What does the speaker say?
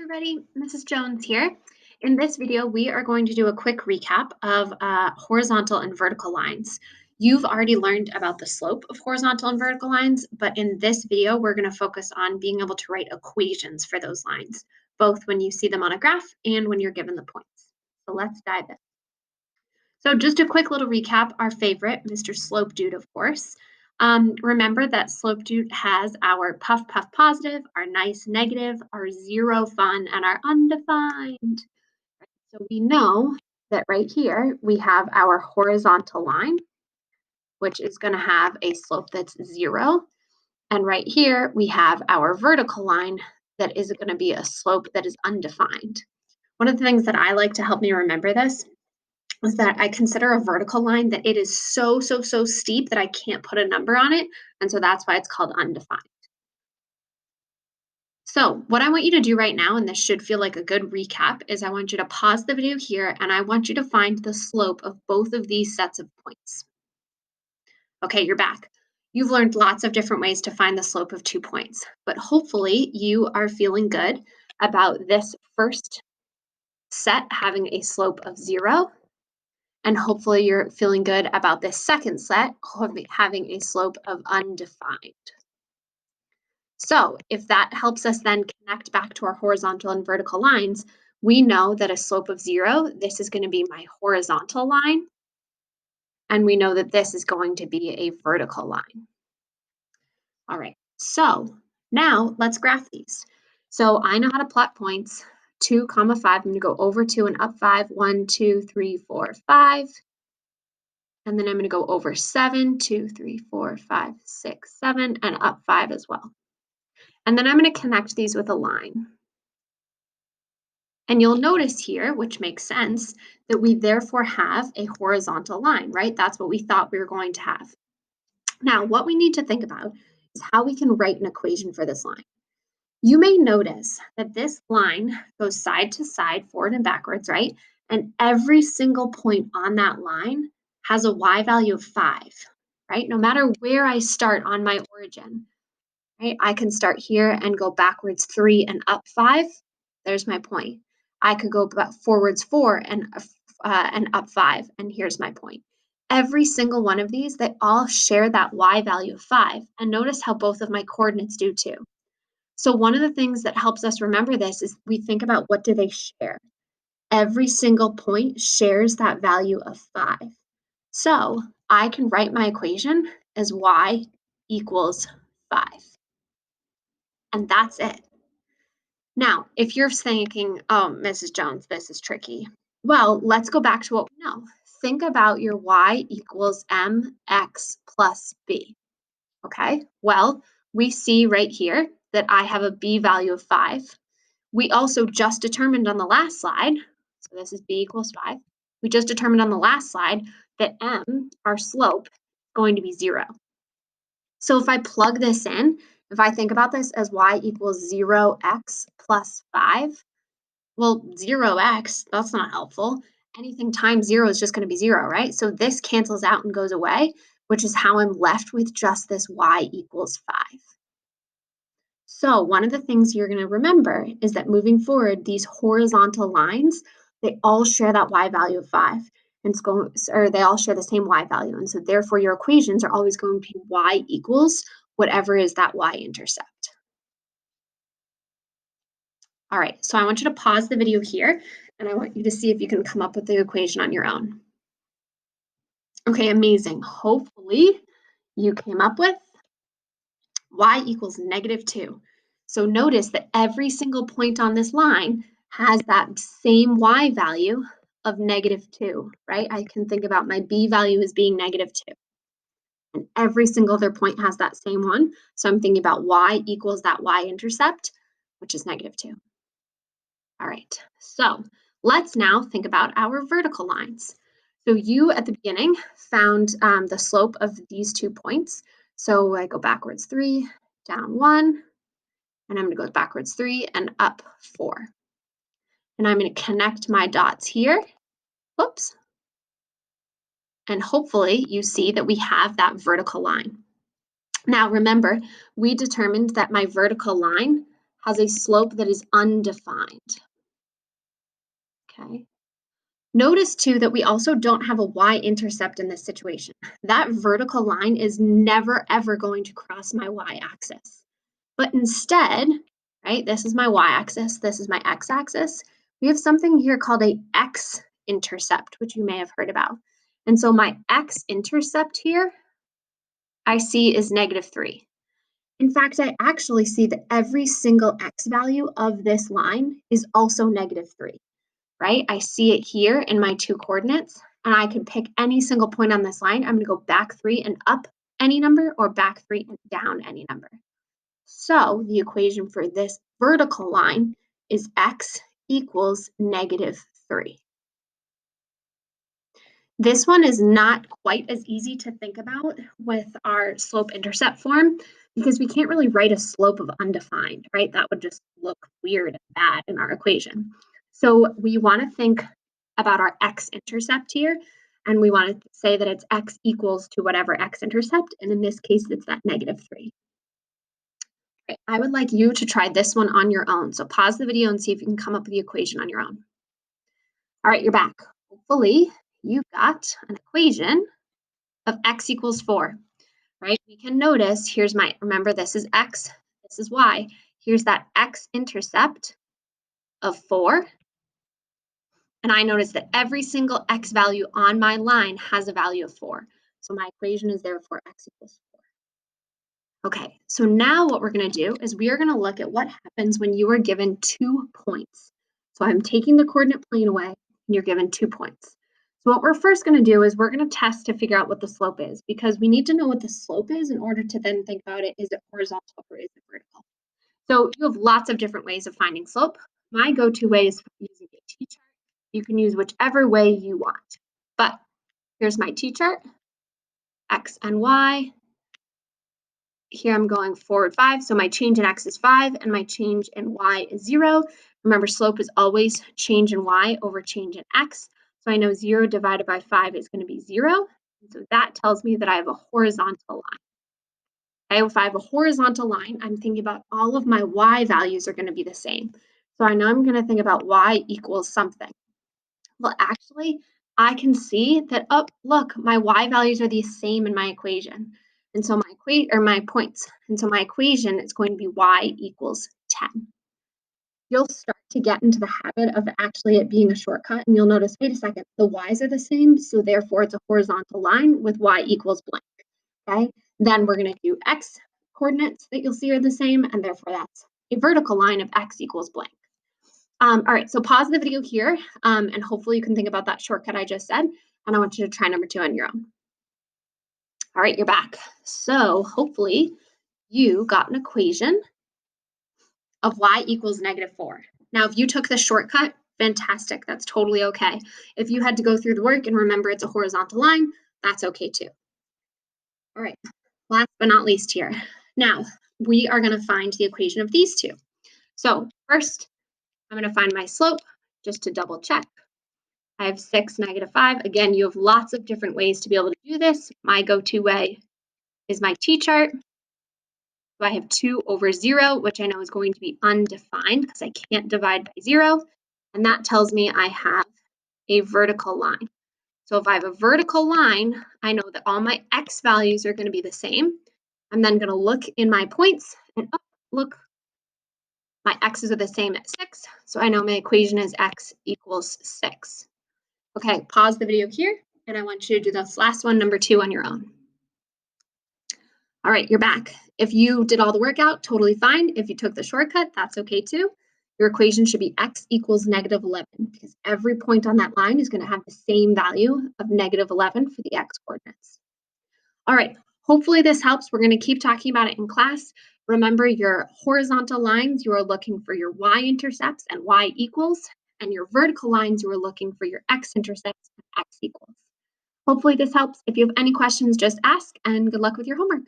Everybody, Mrs. Jones here. In this video, we are going to do a quick recap of horizontal and vertical lines. You've already learned about the slope of horizontal and vertical lines, but in this video, we're going to focus on being able to write equations for those lines, both when you see them on a graph and when you're given the points. So let's dive in. So just a quick little recap, our favorite, Mr. Slope Dude, of course. Remember that slope dude has our puff puff positive, our nice negative, our zero fun, and our undefined. So we know that right here we have our horizontal line, which is going to have a slope that's 0. And right here we have our vertical line that is going to be a slope that is undefined. One of the things that I like to help me remember this is that I consider a vertical line that it is so steep that I can't put a number on it. And so that's why it's called undefined. So what I want you to do right now, and this should feel like a good recap, is I want you to pause the video here and I want you to find the slope of both of these sets of points. Okay, you're back. You've learned lots of different ways to find the slope of 2 points, but hopefully you are feeling good about this first set having a slope of 0. And hopefully you're feeling good about this second set having a slope of undefined. So if that helps us then connect back to our horizontal and vertical lines, we know that a slope of 0, this is going to be my horizontal line. And we know that this is going to be a vertical line. All right, so now let's graph these. So I know how to plot points, 2, 5. I'm going to go over 2 and up 5, 1, 2, 3, 4, 5. And then I'm going to go over 7, 2, 3, 4, 5, 6, 7, and up 5 as well. And then I'm going to connect these with a line. And you'll notice here, which makes sense, that we therefore have a horizontal line, right? That's what we thought we were going to have. Now, what we need to think about is how we can write an equation for this line. You may notice that this line goes side to side, forward and backwards, right? And every single point on that line has a y value of 5, right? No matter where I start on my origin, right? I can start here and go backwards 3 and up 5. There's my point. I could go forwards 4 and up 5, and here's my point. Every single one of these, they all share that y value of 5. And notice how both of my coordinates do too. So one of the things that helps us remember this is we think about what do they share. Every single point shares that value of 5. So I can write my equation as y equals 5. And that's it. Now, if you're thinking, oh, Mrs. Jones, this is tricky. Well, let's go back to what we know. Think about your y equals mx plus b. Okay, well, we see right here that I have a b value of 5. We also just determined on the last slide, so this is b equals 5. We just determined on the last slide that m, our slope, is going to be 0. So if I plug this in, if I think about this as y equals 0x plus 5, well, 0x, that's not helpful. Anything times 0 is just going to be 0, right? So this cancels out and goes away, which is how I'm left with just this y equals 5. So one of the things you're going to remember is that moving forward, these horizontal lines, they all share that y value of 5. Or they all share the same y value. And so therefore your equations are always going to be y equals whatever is that y-intercept. All right, so I want you to pause the video here and I want you to see if you can come up with the equation on your own. Okay, amazing. Hopefully you came up with y equals -2. So notice that every single point on this line has that same y value of -2, right? I can think about my b value as being -2. And every single other point has that same one. So I'm thinking about y equals that y-intercept, which is -2. All right, so let's now think about our vertical lines. So you at the beginning found the slope of these 2 points. So I go backwards 3, down 1, and I'm going to go backwards 3 and up 4. And I'm going to connect my dots here. Whoops. And hopefully you see that we have that vertical line. Now remember, we determined that my vertical line has a slope that is undefined. Okay. Notice too that we also don't have a y-intercept in this situation. That vertical line is never ever going to cross my y-axis. But instead, right, this is my y-axis, this is my x-axis. We have something here called a x-intercept, which you may have heard about. And so my x-intercept here, I see is -3. In fact, I actually see that every single x value of this line is also -3, right? I see it here in my 2 coordinates, and I can pick any single point on this line. I'm going to go back 3 and up any number or back 3 and down any number. So the equation for this vertical line is x equals -3. This one is not quite as easy to think about with our slope-intercept form because we can't really write a slope of undefined, right? That would just look weird and bad in our equation. So we want to think about our x-intercept here, and we want to say that it's x equals to whatever x-intercept, and in this case, it's that -3. Right, I would like you to try this one on your own. So pause the video and see if you can come up with the equation on your own. All right, you're back. Hopefully, you got an equation of x equals 4, right? We can notice, remember this is x, this is y. Here's that x-intercept of 4. And I notice that every single x value on my line has a value of 4. So my equation is therefore x equals 4. Okay, so now what we're going to do is we are going to look at what happens when you are given 2 points. So I'm taking the coordinate plane away, and you're given 2 points. So what we're first going to do is we're going to test to figure out what the slope is, because we need to know what the slope is in order to then think about it. Is it horizontal or is it vertical? So you have lots of different ways of finding slope. My go-to way is using a t-chart. You can use whichever way you want. But here's my t-chart, x and y. Here I'm going forward 5, so my change in x is 5 and my change in y is 0. Remember, slope is always change in y over change in x. So I know 0 divided by 5 is going to be 0. So that tells me that I have a horizontal line. Okay, if I have a horizontal line, I'm thinking about all of my y values are going to be the same. So I know I'm going to think about y equals something. Well, actually, I can see that, oh, look, my y values are the same in my equation. And so my points. And so my equation is going to be y equals 10. You'll start to get into the habit of actually it being a shortcut, and you'll notice, wait a second, the y's are the same, so therefore it's a horizontal line with y equals blank. Okay, then we're going to do x coordinates that you'll see are the same, and therefore that's a vertical line of x equals blank. All right, so pause the video here, and hopefully you can think about that shortcut I just said, and I want you to try number 2 on your own. All right, you're back. So hopefully you got an equation of y equals -4. Now, if you took the shortcut, fantastic, that's totally okay. If you had to go through the work and remember it's a horizontal line, that's okay too. All right, last but not least here. Now, we are gonna find the equation of these two. So first, I'm gonna find my slope, just to double check. I have 6, -5. Again, you have lots of different ways to be able to do this. My go-to way is my t-chart. So I have 2 over 0, which I know is going to be undefined because I can't divide by 0. And that tells me I have a vertical line. So if I have a vertical line, I know that all my x values are going to be the same. I'm then going to look in my points and look, my x's are the same at 6. So I know my equation is x equals 6. Okay, pause the video here, and I want you to do this last one, number 2, on your own. All right, you're back. If you did all the work out, totally fine. If you took the shortcut, that's okay too. Your equation should be x equals -11 because every point on that line is going to have the same value of -11 for the x coordinates. All right, hopefully this helps. We're going to keep talking about it in class. Remember, your horizontal lines, you are looking for your y-intercepts and y equals, and your vertical lines, you are looking for your x-intercepts and x equals. Hopefully this helps. If you have any questions, just ask, and good luck with your homework.